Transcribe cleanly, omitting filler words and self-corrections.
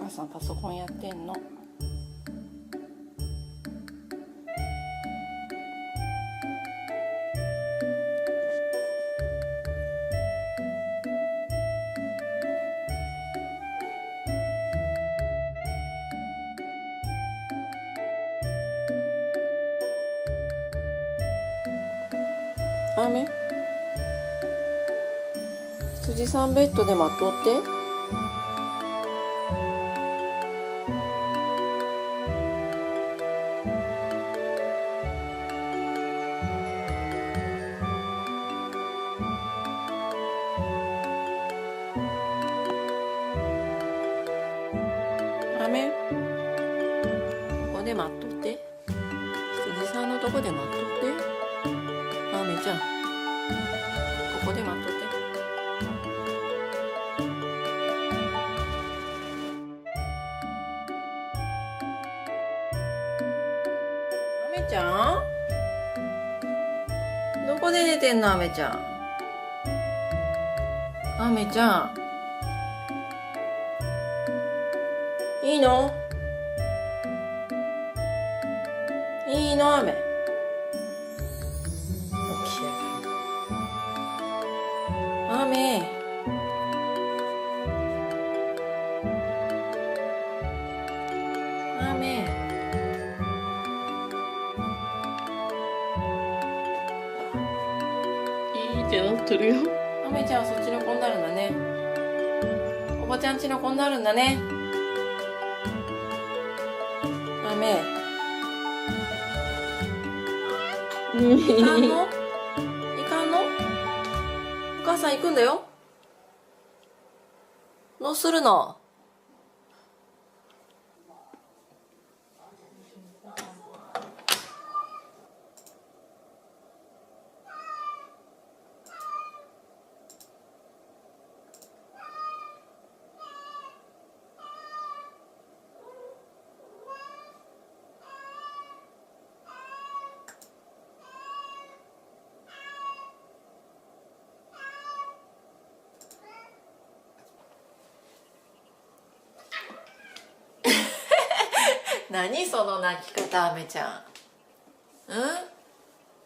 母さんパソコンやってんの。雨？辻さんベッドで待っとって。雨？ここで待っとって。辻さんのとこで待っとって。雨ちゃん、ここで待っとって。あめちゃん、どこで寝てんの？あめちゃん、あめちゃん、いいの？いいの？あめ起きやがる。あめ、あめ、いいってなってるよ。あめちゃんはそっちの子になるんだね。おばちゃんちの子になるんだね。あめ、いかんの？いかんの？お母さん行くんだよ。どうするの？何その泣き方、あめちゃん。うん？